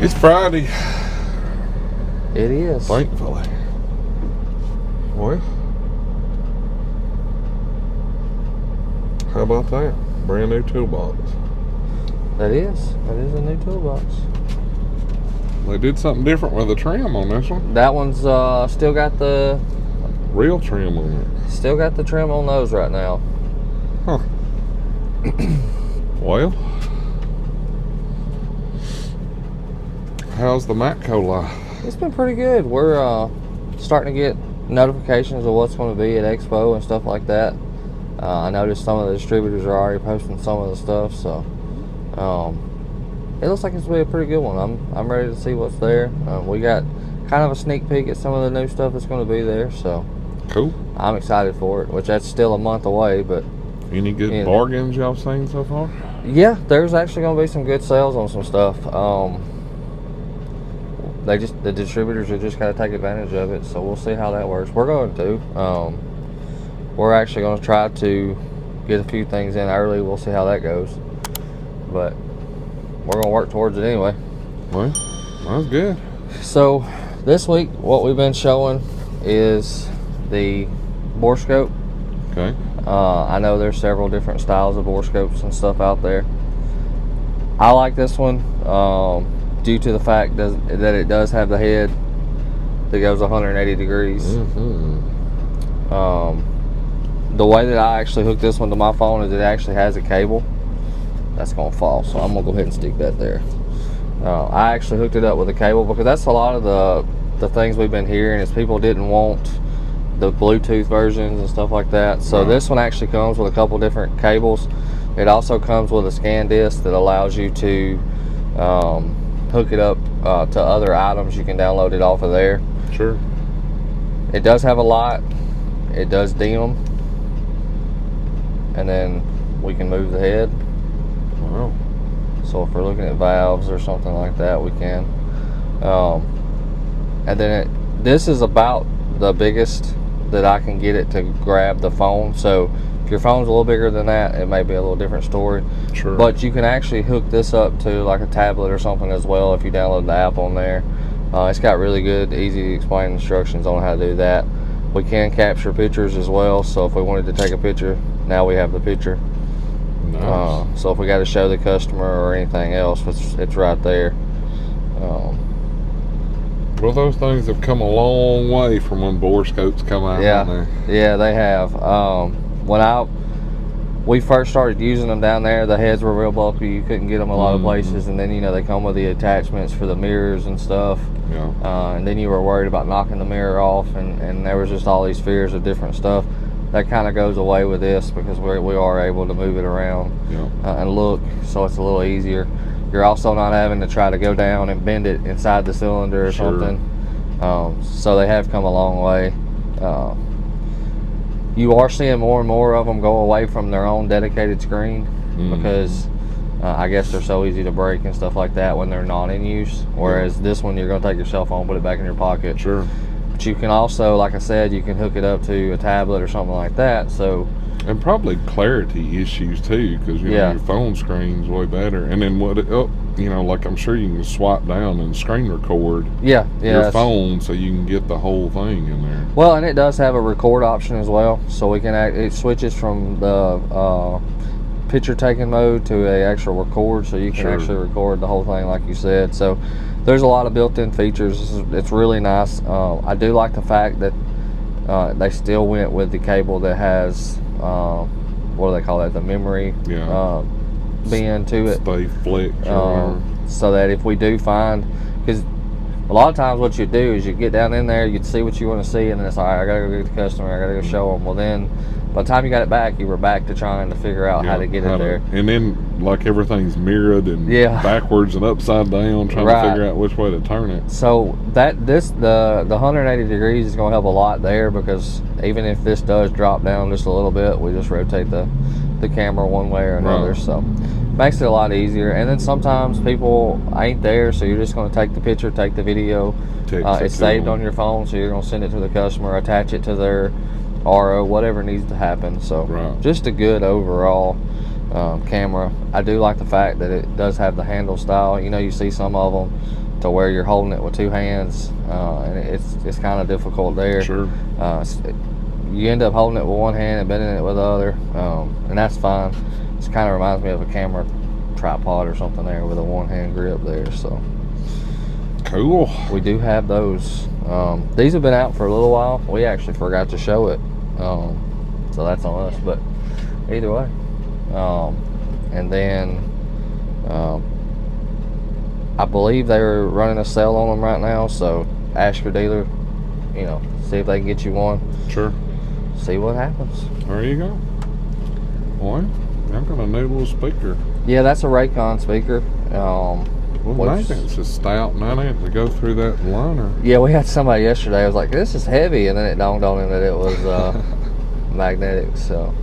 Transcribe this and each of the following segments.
It's Friday. It is. Thankfully. Well, how about that? Brand new toolbox. That is a new toolbox. They did something different with the trim on this one. That one's still got the real trim on it. Still got the trim on those right now. Huh. Well, how's the Matco life? It's been pretty good. We're starting to get notifications of what's going to be at Expo and stuff like that. I noticed some of the distributors are already posting some of the stuff, so it looks like it's going to be a pretty good one. I'm ready to see what's there. We got kind of a sneak peek at some of the new stuff that's going to be there, so cool. I'm excited for it, which that's still a month away, but any good bargains y'all seen so far? Yeah, there's actually going to be some good sales on some stuff. The distributors are just got to take advantage of it, so we'll see how that works. We're going to. We're actually going to try to get a few things in early. We'll see how that goes, but we're going to work towards it anyway. Well, that's good. So this week, what we've been showing is the Borescope. Okay. I know there's several different styles of Borescopes and stuff out there. I like this one due to the fact that it does have the head that goes 180 degrees. The way that I actually hooked this one to my phone is it actually has a cable. That's going to fall, so I'm going to go ahead and stick that there. I actually hooked it up with a cable because that's a lot of the things we've been hearing is people didn't want the Bluetooth versions and stuff like that. So this one actually comes with a couple different cables. It also comes with a scan disc that allows you to hook it up to other items. You can download it off of there. Sure. It does have a light. It does dim. And then we can move the head. Wow. So if we're looking at valves or something like that, we can. And then this is about the biggest that I can get it to grab the phone. So if your phone's a little bigger than that, it may be a little different story. Sure. But you can actually hook this up to like a tablet or something as well if you download the app on there. It's got really good, easy to explain instructions on how to do that. We can capture pictures as well, so if we wanted to take a picture, now we have the picture. Nice. So if we got to show the customer or anything else, it's right there. Well, those things have come a long way from when Borescopes come out. Yeah, yeah, they have. When we first started using them down there, the heads were real bulky. You couldn't get them a lot of places, and then they come with the attachments for the mirrors and stuff. Yeah. And then you were worried about knocking the mirror off, and there was just all these fears of different stuff. That kind of goes away with this because we are able to move it around and look, so it's a little easier. You're also not having to try to go down and bend it inside the cylinder or something. So they have come a long way. You are seeing more and more of them go away from their own dedicated screen because I guess they're so easy to break and stuff like that when they're not in use. Whereas this one, you're going to take your cell phone, put it back in your pocket. Sure. But you can also, like I said, you can hook it up to a tablet or something like that. So. And probably clarity issues too, because your phone screen's way better. And then like I'm sure you can swipe down and screen record your phone, so you can get the whole thing in there. Well, and it does have a record option as well, so we can it switches from the picture taking mode to a actual record, so you can actually record the whole thing, like you said. So there's a lot of built-in features. It's really nice. I do like the fact that they still went with the cable that has what do they call that? The memory bin to it. Stay flicked. So that if we do find, because a lot of times what you do is you get down in there, you'd see what you want to see, and then it's all right, I gotta go get the customer, I gotta go show them. Well, then by the time you got it back, you were back to trying to figure out how to get it there. And then like everything's mirrored and backwards and upside down, trying to figure out which way to turn it. So the 180 degrees is going to help a lot there, because even if this does drop down just a little bit, we just rotate the camera one way or another. So makes it a lot easier. And then sometimes people ain't there, so you're just going to take the picture, take the video. It's saved on your phone, so you're going to send it to the customer, attach it to their RO, whatever needs to happen. So just a good overall camera. I do like the fact that it does have the handle style. You see some of them to where you're holding it with two hands, and it's kind of difficult there. Sure. You end up holding it with one hand and bending it with the other, and that's fine. It kind of reminds me of a camera tripod or something there with a one-hand grip there. So cool. We do have those. These have been out for a little while. We actually forgot to show it, so that's on us. But either way, and then I believe they're running a sale on them right now. So ask your dealer, you know, see if they can get you one. Sure. See what happens. There you go. Boy, I've got a new little speaker. Yeah, that's a Raycon speaker. Well, it's just stout, and I had to go through that liner. Yeah, we had somebody yesterday. I was like, "This is heavy," and then it dawned on him that it was magnetic. So,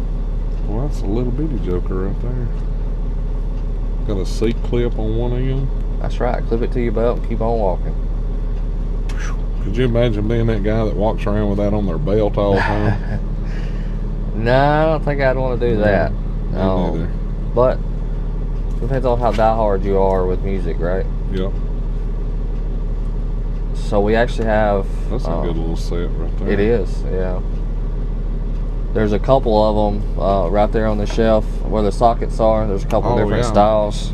well, that's a little bitty joker right there. Got a seat clip on one end. That's right. Clip it to your belt and keep on walking. Could you imagine being that guy that walks around with that on their belt all the time? No, I don't think I'd want to do that. Neither. But depends on how diehard you are with music, right? Yep. So we actually have... That's a good little set right there. It is, yeah. There's a couple of them right there on the shelf where the sockets are. There's a couple different styles.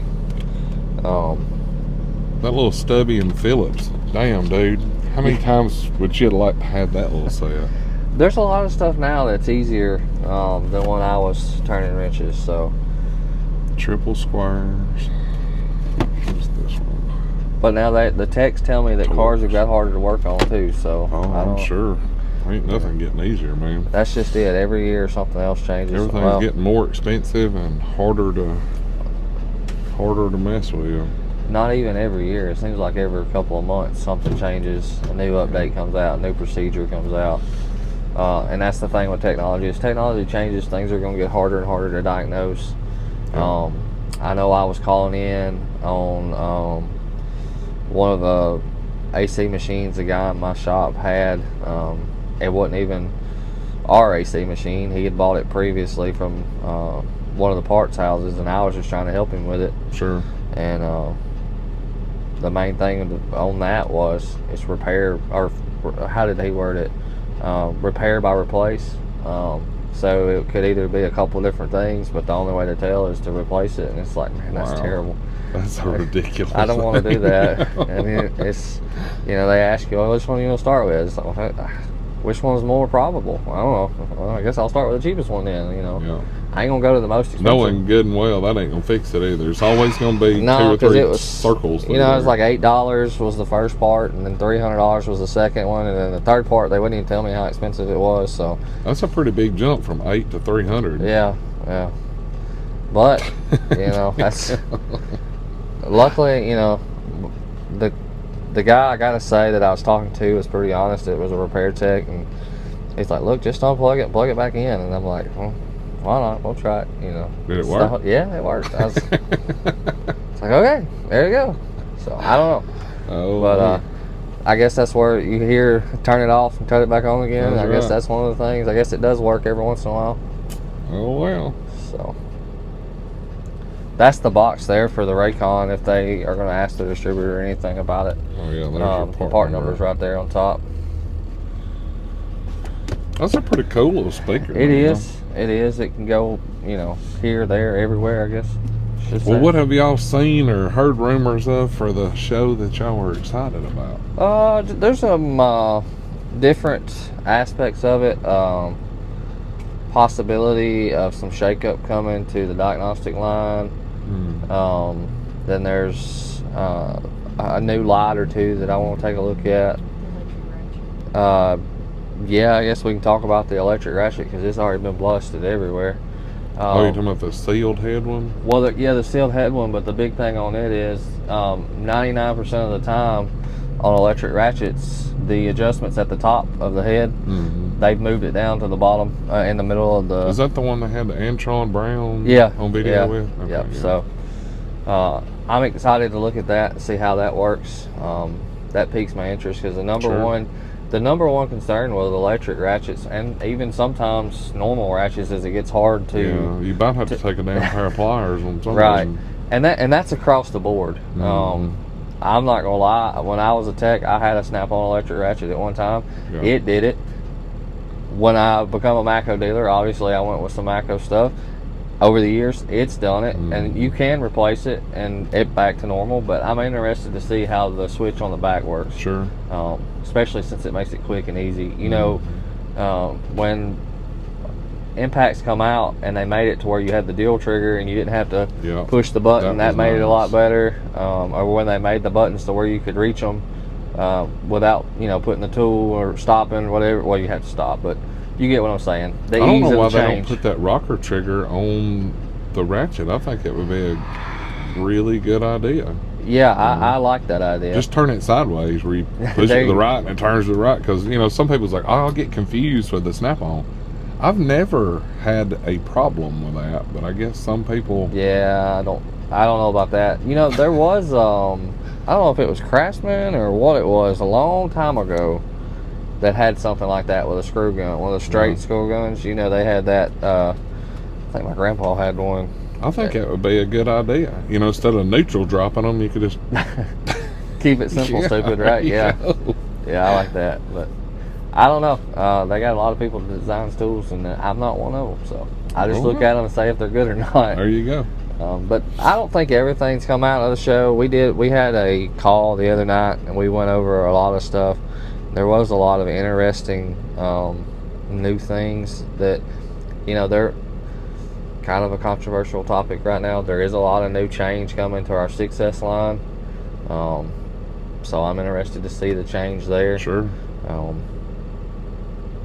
That little stubby and Phillips. Damn, dude. How many times would you like to have that little set? There's a lot of stuff now that's easier than when I was turning wrenches, so... Triple squares. What's this one? But now the techs tell me that cars have got harder to work on too, so... Oh, I'm sure. Ain't nothing getting easier, man. That's just it. Every year something else changes. Everything's getting more expensive and harder to mess with. Not even every year. It seems like every couple of months something changes. A new update comes out. A new procedure comes out. And that's the thing with technology. As technology changes, things are going to get harder and harder to diagnose. I know I was calling in on one of the AC machines the guy in my shop had. It wasn't even our AC machine. He had bought it previously from one of the parts houses, and I was just trying to help him with it. Sure. And the main thing on that was it's repair, or how did he word it? Repair by replace. So it could either be a couple of different things, but the only way to tell is to replace it. And it's like, man, that's terrible. That's so ridiculous. I don't want to do that. I mean, it's, you know, they ask you, well, which one are you going to start with? It's like, well, which one's more probable? I don't know. Well, I guess I'll start with the cheapest one then, you know. Yeah. I ain't going to go to the most expensive. Knowing good and well, that ain't going to fix it either. It's always going to be two or three circles. You know, it was like $8 was the first part, and then $300 was the second one, and then the third part, they wouldn't even tell me how expensive it was. So that's a pretty big jump from $8 to $300. Yeah, yeah. But, you know, that's... Luckily, you know, the guy I gotta say that I was talking to was pretty honest. It was a repair tech, and he's like, "Look, just unplug it, plug it back in." And I'm like, "Well, why not? We'll try it." You know. Did it work? Yeah, it worked. It's like, okay, there you go. So I don't know. Oh. But I guess that's where you hear turn it off and turn it back on again. I guess that's one of the things. I guess it does work every once in a while. Oh well. So. That's the box there for the Raycon if they are going to ask the distributor anything about it. Oh yeah, there's your part numbers right there on top. That's a pretty cool little speaker. It is. It is. It can go, you know, here, there, everywhere, I guess. Well, what have y'all seen or heard rumors of for the show that y'all were excited about? There's some different aspects of it. Possibility of some shakeup coming to the diagnostic line. Then there's a new light or two that I want to take a look at. Yeah, I guess we can talk about the electric ratchet because it's already been blasted everywhere. You're talking about the sealed head one? Well, yeah, the sealed head one, but the big thing on it is 99% of the time on electric ratchets, the adjustments at the top of the head, they've moved it down to the bottom in the middle of the... Is that the one that had the Antron Brown on video with? Okay, yeah. So I'm excited to look at that and see how that works. That piques my interest because the number one concern with electric ratchets and even sometimes normal ratchets is it gets hard to... Yeah, you about have to take a damn pair of pliers on something. Right. And that's across the board. I'm not gonna lie, when I was a tech, I had a snap-on electric ratchet at one time. Yeah. It did it. When I become a Matco dealer, obviously I went with some Matco stuff. Over the years, it's done it, and you can replace it and it back to normal, but I'm interested to see how the switch on the back works. Sure. Especially since it makes it quick and easy. You know, when impacts come out and they made it to where you had the deal trigger and you didn't have to push the button, that made it a lot better. Or when they made the buttons to where you could reach them without, you know, putting the tool or stopping or whatever. Well, you had to stop, but you get what I'm saying. I don't know why they don't put that rocker trigger on the ratchet. I think it would be a really good idea. Yeah, I like that idea. Just turn it sideways where you push it to the right and it turns to the right. Because, you know, some people's like, oh, I'll get confused with the snap-on. I've never had a problem with that, but I guess some people... Yeah, I don't know about that. You know, there was, I don't know if it was Craftsman or what it was, a long time ago, that had something like that with a screw gun, one of the straight screw guns. You know, they had that. I think my grandpa had one. I think it would be a good idea. You know, instead of neutral dropping them, you could just keep it simple, stupid, right? Yeah, yeah, I like that. But I don't know. They got a lot of people that design tools, and I'm not one of them. So I just look at them and say if they're good or not. There you go. But I don't think everything's come out of the show. We had a call the other night, and we went over a lot of stuff. There was a lot of interesting new things that, you know, they're kind of a controversial topic right now. There is a lot of new change coming to our 6S line. So I'm interested to see the change there. Sure.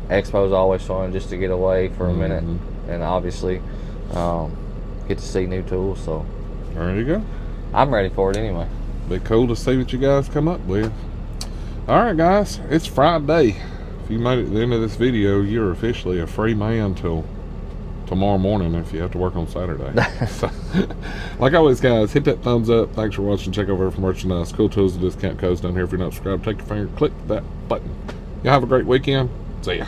Expo's always fun just to get away for a minute and obviously get to see new tools. So there you go. I'm ready for it anyway. Be cool to see what you guys come up with. Alright guys, it's Friday. If you made it to the end of this video, you're officially a free man till tomorrow morning if you have to work on Saturday. So, like always guys, hit that thumbs up. Thanks for watching. Check over for merchandise, cool tools and discount codes down here. If you're not subscribed, take your finger, click that button. Y'all have a great weekend. See ya.